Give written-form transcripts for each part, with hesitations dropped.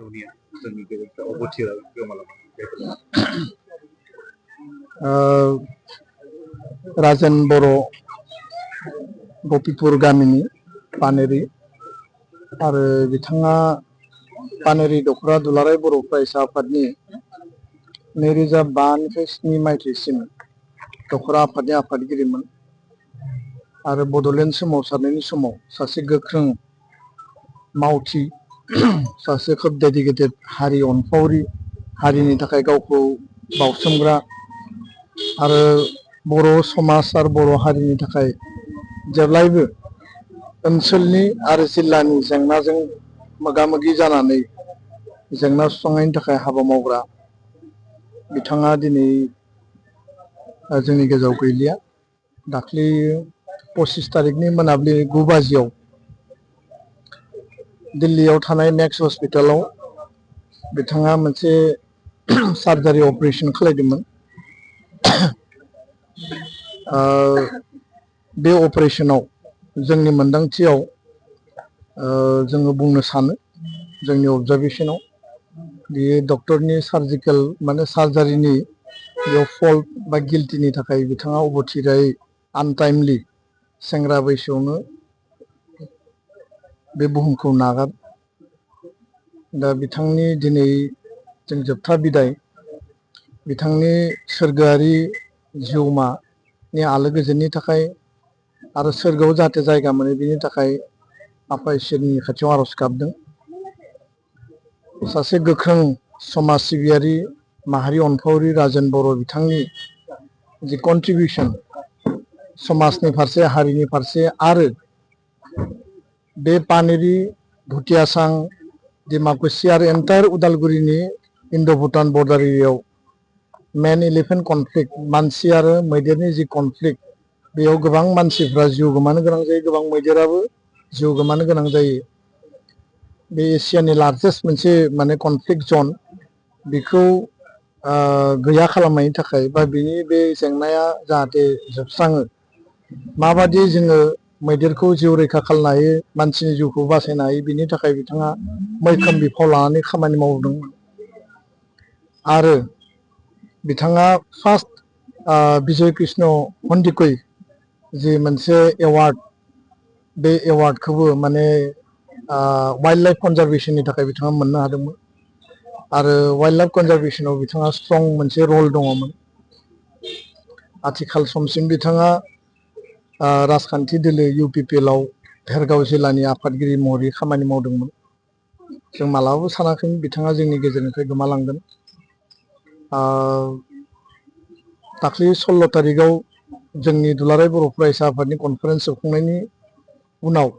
दुनिया जोंनि गेजेरजों अबथिरा गोमालांबाय राजेन बर' गपिपुर गामिनि पानेरि आरो बिथाङा पानेरि दखरा दुलाराय बर' फरायसा आफादनि 2005निफ्राय 7 मायथाइसिम दखरा आफादनि आफादगिरिमोन आरो बड'लेण्ड सोमावसारनायनि समाव सासे गोख्रों मावथि सासे खोब डेडिकेटेड हारि अनफावरि हारिनि थाखाय गावखौ बावसोमग्रा आरो बर' समाज आरो बर' हारिनि थाखाय जेब्लायबो ओनसोलनि आरो जिल्लानि जेंनाजों मोगा मोगि जानानै जेंना सुस्रांनायनि थाखाय हाबा मावग्रा बिथाङा दिनै जोंनि गेजेराव गैलिया। दाख्लै 25 तारिखनि मोनाबिलि 9 बाजियाव दिल्लीयाव थानाय मेक्स हस्पिटालाव बिथाङा मोनसे सार्जारि अपारेशन खालामदोंमोन। बे अपारेशनाव जोंनि मोनदांथियाव जोङो बुंनो सानो जोंनि अबजारभेशनाव बेयो डक्टरनि सार्जिकेल माने सार्जारिनि बेयाव फल्ट बा गिल्टिनि थाखाय बिथाङा अबथिरायै आनटाइमलि सेंग्रा बैसोआवनो बे बुहुमखौ नागार दा बिथांनि दिनै जों जोबथा बिदाय बिथांनि सोरगोआरि जिउमानि आलो गोजोननि थाखाय आरो सोरगोआव जाहाथे जायगा मोनो बेनि थाखाय आफा इसोरनि खाथियाव आरज गाबदों। सासे गोख्रों समाज सिबियारि माहारि अनफावरि राजेन बर' बिथांनि जि कन्ट्रिबिउसन समाजनि फारसे हारिनि फारसे आरो बे पानेरि भुटियासां डिमाकुसि आरो एन्टायर उदालगुरिनि इन्ड' भुटान बर्डार एरियायाव मेन इलिफेन्ट कनफ्लिक्ट मानसि आरो मैदेरनि जि कनफ्लिक्ट बेयाव गोबां मानसिफ्रा जिउ गोमानो गोनां जायो, गोबां मैदेराबो जिउ गोमानो गोनां जायो। बे एसियानि लार्जेस्ट मोनसे माने कनफ्लिक्ट जन बेखौ गैया खालामनायनि थाखाय बा बिनि बे जेंनाया जाहाथे जोबस्राङो माबादि जोङो मैदेरखौ जिउ रैखा खालामनो हायो मानसिनि जिउखौ बासायनो हायो बिनि थाखाय बिथाङा मैखोम बिफाव लानानै खामानि मावदोंमोन आरो बिथाङा फार्स्ट बिजय कृष्ण हन्दिकै जि मोनसे एवार्ड बे एवार्डखौबो माने वाइल्ड लाइफ कनजारभेशननि थाखाय बिथाङा मोननो हादोंमोन आरो वाइल्ड लाइफ कनजारभेशनाव बिथाङा स्ट्रं मोनसे रल दङमोन। आथिखाल समसिम बिथाङा राजखान्थि दोलो UPPL आव भेरगाव जिल्लानि आफादगिरि महरै खामानि मावदोंमोन। जों मालाबाबो सानाखैमोन बिथाङा जोंनि गेजेरनिफ्राय गोमालांगोन। दाख्लै 16 तारिखआव जोंनि दुलाराय बर' फरायसा आफादनि कनफारेन्स जोबखांनायनि उनाव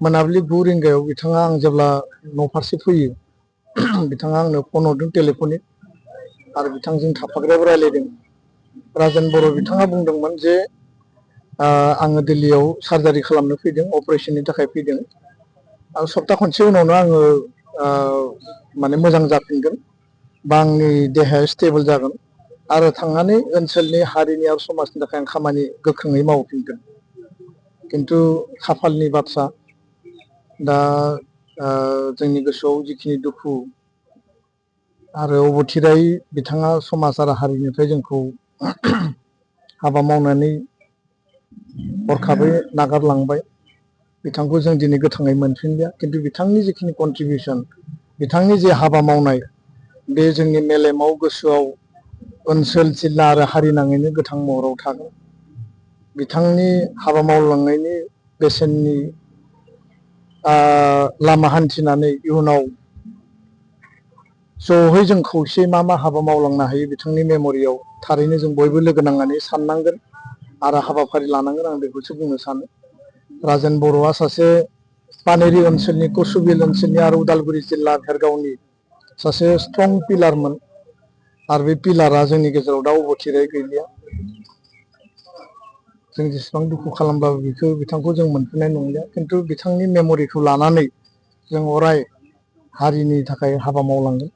मोनाबिलि 9 रिंगायाव बिथाङा आं जेब्ला न' फारसे फैयो बिथाङा आंनो फन हरदों टेलिफनिक आरो बिथांजों थाफाग्राबो रायज्लायदों। राजेन बर' बिथाङा बुंदोंमोन जे आङो दिल्लीयाव सार्जारि खालामनो फैदों, अपारेशननि थाखाय फैदों। आं सप्ता खनसे उनावनो आङो माने मोजां जाफिनगोन बा आंनि देहाया स्टेबल जागोन आरो थांनानै ओनसोलनि हारिनि आरो समाजनि थाखाय आं खामानि गोख्रोङै मावफिनगोन। खिन्थु खाफालनि बाथ्रा दा जोंनि गोसोआव जिखिनि दुखु आरो अबथिरायै बिथाङा समाज आरो हारिनिफ्राय जोंखौ हाबा मावनानै हरखाबै नागारलांबाय। बिथांखौ जों दिनै गोथाङै मोनफिनलिया, खिन्थु बिथांनि जिखिनि कन्ट्रिबिउसन बिथांनि जे हाबा मावनाय बे जोंनि मेलेमाव गोसोआव ओनसोल जिल्ला आरो हारि नाङैनो गोथां महराव थागोन। बिथांनि हाबा मावलांनायनि बेसेननि लामा हान्थिनानै इयुनाव ज'है जों खौसे मा हाबा मावलांनो हायो बिथांनि मेम'रियाव थारैनो जों बयबो लोगो नांनानै साननांगोन आरो हाबाफारि लानांगोन आं बेखौसो बुंनो सानो। राजेन बर'आ सासे पानेरि ओनसोलनि कसुबिल ओनसोलनि आरो उदालगुरि जिल्ला भेरगावनि सासे स्ट्रं पिलारमोन आरो बे पिलारा जोंनि गेजेराव दा अबथिरायै गैलिया। जों जेसेबां दुखु खालामब्लाबो बिथांखौ जों मोनफिननाय नंलिया, खिन्थु बिथांनि मेम'रिखौ लानानै जों अराय हारिनि थाखाय हाबा मावलांगोन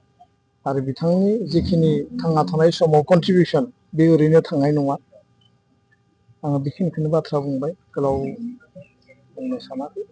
आरो बिथांनि जिखिनि थांना थानाय समाव कन्ट्रिबिउसन बे ओरैनो थांनाय नङा। आङो बेखिनिखौनो बाथ्रा बुंबाय, गोलाव बुंनो सानाखै।